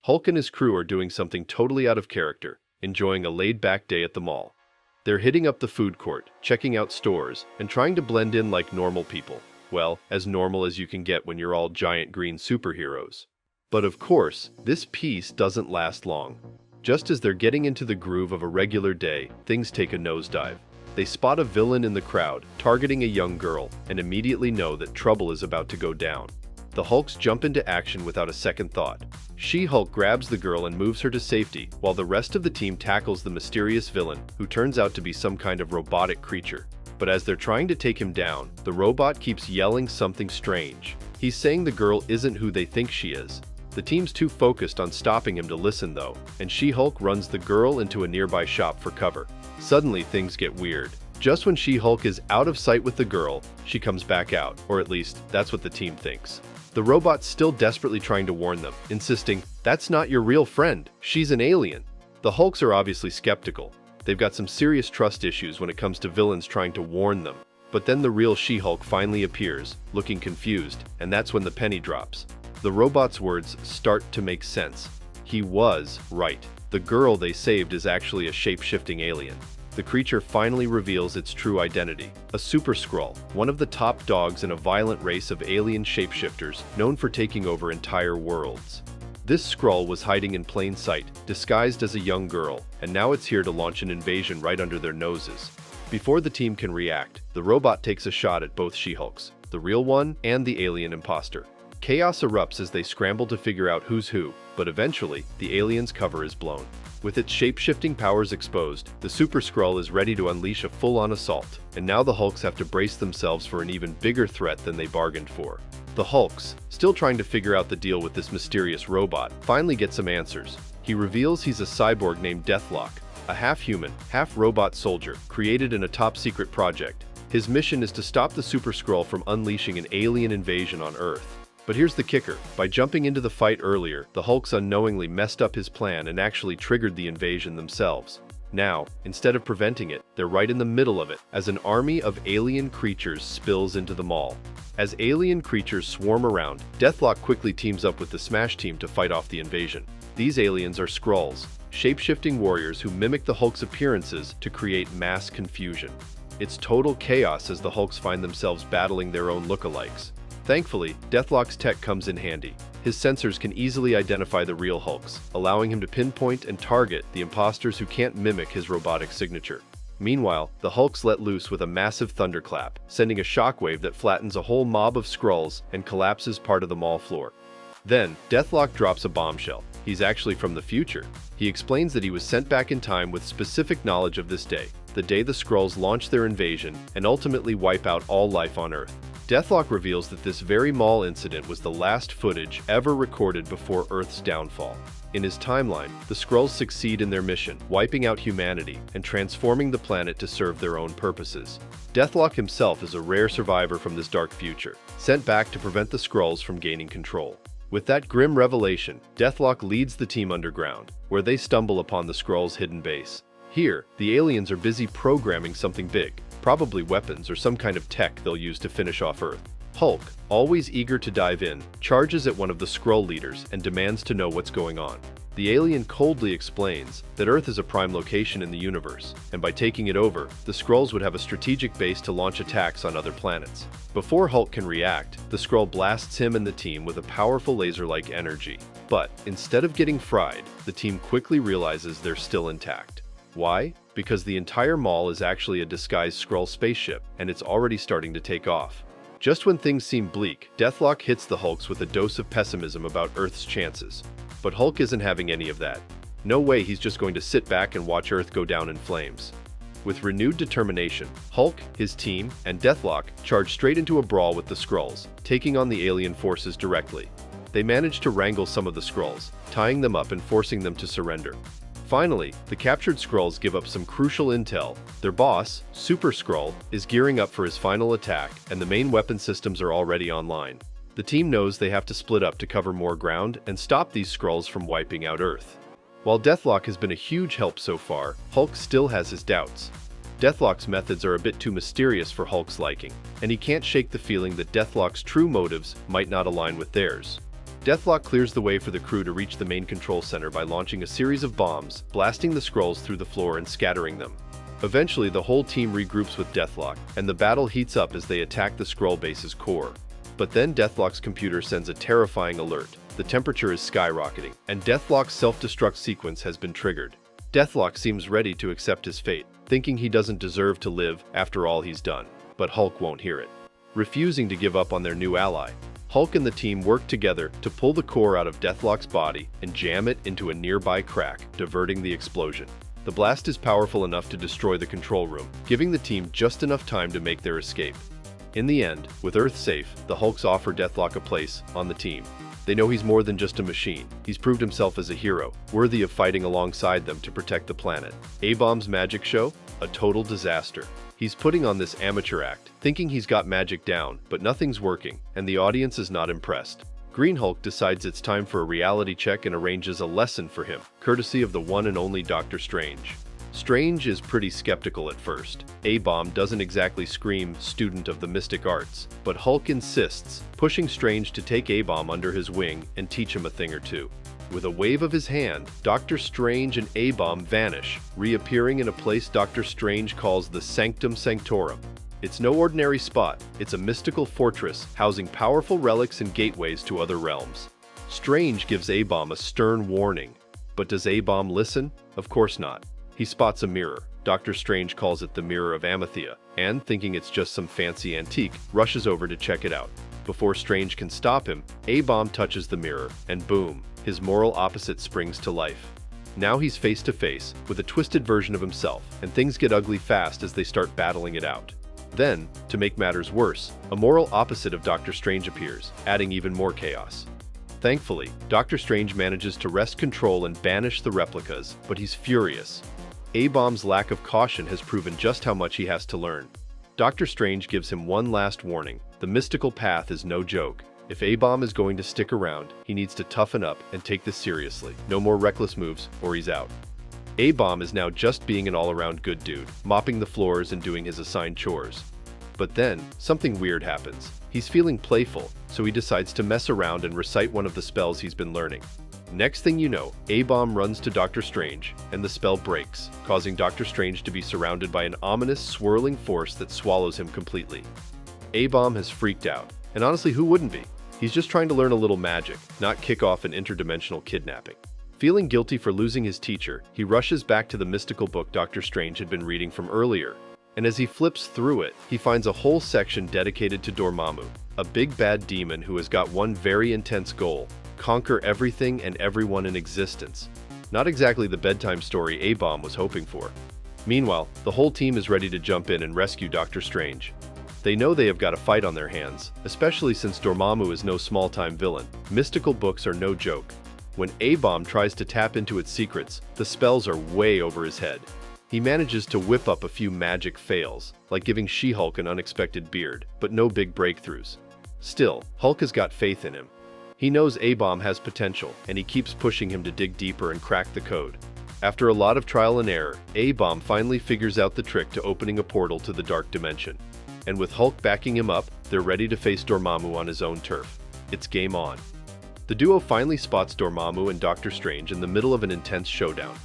Hulk and his crew are doing something totally out of character, enjoying a laid-back day at the mall. They're hitting up the food court, checking out stores, and trying to blend in like normal people. Well, as normal as you can get when you're all giant green superheroes. But of course, this peace doesn't last long. Just as they're getting into the groove of a regular day, things take a nosedive. They spot a villain in the crowd, targeting a young girl, and immediately know that trouble is about to go down. The Hulks jump into action without a second thought. She-Hulk grabs the girl and moves her to safety, while the rest of the team tackles the mysterious villain, who turns out to be some kind of robotic creature. But as they're trying to take him down, the robot keeps yelling something strange. He's saying the girl isn't who they think she is. The team's too focused on stopping him to listen though, and She-Hulk runs the girl into a nearby shop for cover. Suddenly things get weird. Just when She-Hulk is out of sight with the girl, she comes back out, or at least that's what the team thinks. The robot's still desperately trying to warn them, insisting, "That's not your real friend, she's an alien." The Hulks are obviously skeptical. They've got some serious trust issues when it comes to villains trying to warn them. But then the real She-Hulk finally appears, looking confused, and that's when the penny drops. The robot's words start to make sense. He was right. The girl they saved is actually a shape-shifting alien. The creature finally reveals its true identity, a Super Skrull, one of the top dogs in a violent race of alien shapeshifters known for taking over entire worlds. This Skrull was hiding in plain sight, disguised as a young girl, and now it's here to launch an invasion right under their noses. Before the team can react, the robot takes a shot at both She-Hulks, the real one and the alien imposter. Chaos erupts as they scramble to figure out who's who, but eventually, the alien's cover is blown. With its shape-shifting powers exposed, the Super Skrull is ready to unleash a full-on assault, and now the Hulks have to brace themselves for an even bigger threat than they bargained for. The Hulks, still trying to figure out the deal with this mysterious robot, finally get some answers. He reveals he's a cyborg named Deathlock, a half-human, half-robot soldier created in a top-secret project. His mission is to stop the Super Skrull from unleashing an alien invasion on Earth. But here's the kicker. By jumping into the fight earlier, the Hulks unknowingly messed up his plan and actually triggered the invasion themselves. Now, instead of preventing it, they're right in the middle of it, as an army of alien creatures spills into the mall. As alien creatures swarm around, Deathlock quickly teams up with the S.M.A.S.H team to fight off the invasion. These aliens are Skrulls, shape-shifting warriors who mimic the Hulk's appearances to create mass confusion. It's total chaos as the Hulks find themselves battling their own lookalikes. Thankfully, Deathlock's tech comes in handy. His sensors can easily identify the real Hulks, allowing him to pinpoint and target the imposters who can't mimic his robotic signature. Meanwhile, the Hulks let loose with a massive thunderclap, sending a shockwave that flattens a whole mob of Skrulls and collapses part of the mall floor. Then, Deathlock drops a bombshell. He's actually from the future. He explains that he was sent back in time with specific knowledge of this day, the day the Skrulls launch their invasion and ultimately wipe out all life on Earth. Deathlock reveals that this very mall incident was the last footage ever recorded before Earth's downfall. In his timeline, the Skrulls succeed in their mission, wiping out humanity and transforming the planet to serve their own purposes. Deathlock himself is a rare survivor from this dark future, sent back to prevent the Skrulls from gaining control. With that grim revelation, Deathlock leads the team underground, where they stumble upon the Skrulls' hidden base. Here, the aliens are busy programming something big, probably weapons or some kind of tech they'll use to finish off Earth. Hulk, always eager to dive in, charges at one of the Skrull leaders and demands to know what's going on. The alien coldly explains that Earth is a prime location in the universe, and by taking it over, the Skrulls would have a strategic base to launch attacks on other planets. Before Hulk can react, the Skrull blasts him and the team with a powerful laser-like energy. But, instead of getting fried, the team quickly realizes they're still intact. Why? Because the entire mall is actually a disguised Skrull spaceship, and it's already starting to take off. Just when things seem bleak, Deathlock hits the Hulks with a dose of pessimism about Earth's chances. But Hulk isn't having any of that. No way he's just going to sit back and watch Earth go down in flames. With renewed determination, Hulk, his team, and Deathlock charge straight into a brawl with the Skrulls, taking on the alien forces directly. They manage to wrangle some of the Skrulls, tying them up and forcing them to surrender. Finally, the captured Skrulls give up some crucial intel. Their boss, Super Skrull, is gearing up for his final attack, and the main weapon systems are already online. The team knows they have to split up to cover more ground and stop these Skrulls from wiping out Earth. While Deathlock has been a huge help so far, Hulk still has his doubts. Deathlock's methods are a bit too mysterious for Hulk's liking, and he can't shake the feeling that Deathlock's true motives might not align with theirs. Deathlock clears the way for the crew to reach the main control center by launching a series of bombs, blasting the Skrulls through the floor and scattering them. Eventually, the whole team regroups with Deathlock, and the battle heats up as they attack the Skrull base's core. But then Deathlock's computer sends a terrifying alert. The temperature is skyrocketing, and Deathlock's self-destruct sequence has been triggered. Deathlock seems ready to accept his fate, thinking he doesn't deserve to live after all he's done. But Hulk won't hear it. Refusing to give up on their new ally, Hulk and the team work together to pull the core out of Deathlock's body and jam it into a nearby crack, diverting the explosion. The blast is powerful enough to destroy the control room, giving the team just enough time to make their escape. In the end, with Earth safe, the Hulks offer Deathlock a place on the team. They know he's more than just a machine. He's proved himself as a hero, worthy of fighting alongside them to protect the planet. A-Bomb's magic show? A total disaster. He's putting on this amateur act, thinking he's got magic down, but nothing's working, and the audience is not impressed. Green Hulk decides it's time for a reality check and arranges a lesson for him, courtesy of the one and only Doctor Strange. Strange is pretty skeptical at first. A-Bomb doesn't exactly scream student of the mystic arts, but Hulk insists, pushing Strange to take A-Bomb under his wing and teach him a thing or two. With a wave of his hand, Doctor Strange and A-Bomb vanish, reappearing in a place Doctor Strange calls the Sanctum Sanctorum. It's no ordinary spot, it's a mystical fortress housing powerful relics and gateways to other realms. Strange gives A-Bomb a stern warning. But does A-Bomb listen? Of course not. He spots a mirror. Doctor Strange calls it the Mirror of Amethia, and, thinking it's just some fancy antique, rushes over to check it out. Before Strange can stop him, A-Bomb touches the mirror, and boom, his moral opposite springs to life. Now he's face to face with a twisted version of himself, and things get ugly fast as they start battling it out. Then, to make matters worse, a moral opposite of Doctor Strange appears, adding even more chaos. Thankfully, Doctor Strange manages to wrest control and banish the replicas, but he's furious. A-Bomb's lack of caution has proven just how much he has to learn. Doctor Strange gives him one last warning. The mystical path is no joke. If A-Bomb is going to stick around, he needs to toughen up and take this seriously. No more reckless moves, or he's out. A-Bomb is now just being an all-around good dude, mopping the floors and doing his assigned chores. But then, something weird happens. He's feeling playful, so he decides to mess around and recite one of the spells he's been learning. Next thing you know, A-Bomb runs to Doctor Strange, and the spell breaks, causing Doctor Strange to be surrounded by an ominous, swirling force that swallows him completely. A-Bomb has freaked out, and honestly, who wouldn't be? He's just trying to learn a little magic, not kick off an interdimensional kidnapping. Feeling guilty for losing his teacher, he rushes back to the mystical book Doctor Strange had been reading from earlier, and as he flips through it, he finds a whole section dedicated to Dormammu, a big bad demon who has got one very intense goal: conquer everything and everyone in existence. Not exactly the bedtime story A-Bomb was hoping for. Meanwhile, the whole team is ready to jump in and rescue Doctor Strange. They know they have got a fight on their hands, especially since Dormammu is no small-time villain. Mystical books are no joke. When A-Bomb tries to tap into its secrets, the spells are way over his head. He manages to whip up a few magic fails, like giving She-Hulk an unexpected beard, but no big breakthroughs. Still, Hulk has got faith in him. He knows A-Bomb has potential, and he keeps pushing him to dig deeper and crack the code. After a lot of trial and error, A-Bomb finally figures out the trick to opening a portal to the dark dimension. And with Hulk backing him up, they're ready to face Dormammu on his own turf. It's game on. The duo finally spots Dormammu and Doctor Strange in the middle of an intense showdown.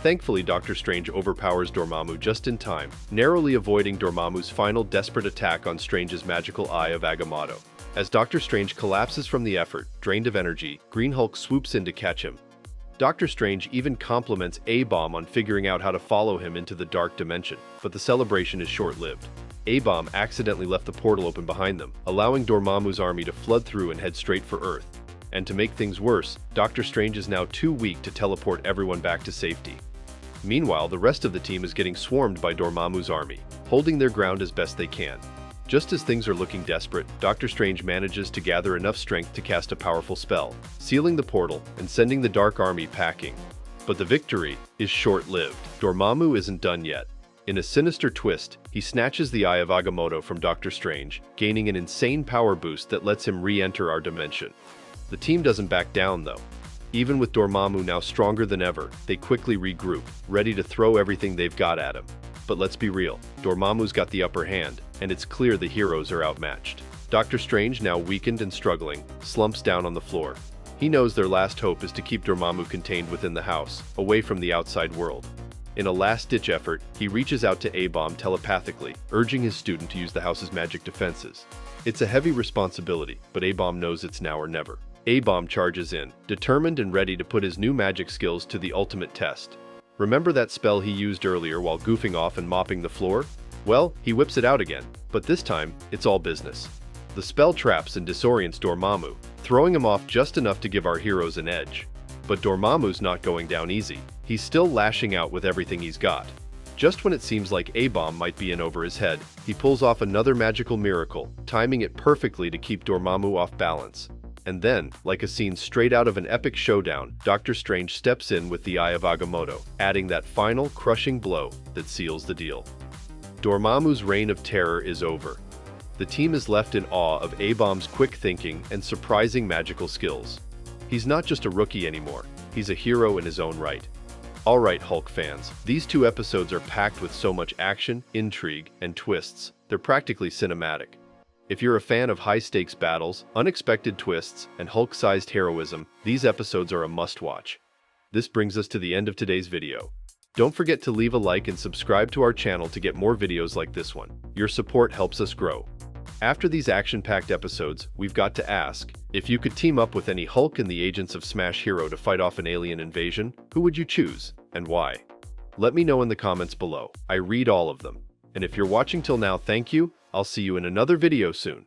Thankfully, Doctor Strange overpowers Dormammu just in time, narrowly avoiding Dormammu's final desperate attack on Strange's magical Eye of Agamotto. As Doctor Strange collapses from the effort, drained of energy, Green Hulk swoops in to catch him. Doctor Strange even compliments A-Bomb on figuring out how to follow him into the dark dimension, but the celebration is short-lived. A-Bomb accidentally left the portal open behind them, allowing Dormammu's army to flood through and head straight for Earth. And to make things worse, Doctor Strange is now too weak to teleport everyone back to safety. Meanwhile, the rest of the team is getting swarmed by Dormammu's army, holding their ground as best they can. Just as things are looking desperate, Doctor Strange manages to gather enough strength to cast a powerful spell, sealing the portal and sending the Dark Army packing. But the victory is short-lived. Dormammu isn't done yet. In a sinister twist, he snatches the Eye of Agamotto from Doctor Strange, gaining an insane power boost that lets him re-enter our dimension. The team doesn't back down, though. Even with Dormammu now stronger than ever, they quickly regroup, ready to throw everything they've got at him. But let's be real, Dormammu's got the upper hand, and it's clear the heroes are outmatched. Doctor Strange, now weakened and struggling, slumps down on the floor. He knows their last hope is to keep Dormammu contained within the house, away from the outside world. In a last-ditch effort, he reaches out to A-Bomb telepathically, urging his student to use the house's magic defenses. It's a heavy responsibility, but A-Bomb knows it's now or never. A-Bomb charges in, determined and ready to put his new magic skills to the ultimate test. Remember that spell he used earlier while goofing off and mopping the floor? Well, he whips it out again, but this time, it's all business. The spell traps and disorients Dormammu, throwing him off just enough to give our heroes an edge. But Dormammu's not going down easy. He's still lashing out with everything he's got. Just when it seems like A-Bomb might be in over his head, he pulls off another magical miracle, timing it perfectly to keep Dormammu off balance. And then, like a scene straight out of an epic showdown, Doctor Strange steps in with the Eye of Agamotto, adding that final, crushing blow that seals the deal. Dormammu's reign of terror is over. The team is left in awe of A-Bomb's quick thinking and surprising magical skills. He's not just a rookie anymore, he's a hero in his own right. Alright, Hulk fans, these 2 episodes are packed with so much action, intrigue, and twists, they're practically cinematic. If you're a fan of high-stakes battles, unexpected twists, and Hulk-sized heroism, these episodes are a must-watch. This brings us to the end of today's video. Don't forget to leave a like and subscribe to our channel to get more videos like this one. Your support helps us grow. After these action-packed episodes, we've got to ask, if you could team up with any Hulk and the Agents of S.M.A.S.H hero to fight off an alien invasion, who would you choose, and why? Let me know in the comments below. I read all of them. And if you're watching till now, thank you. I'll see you in another video soon.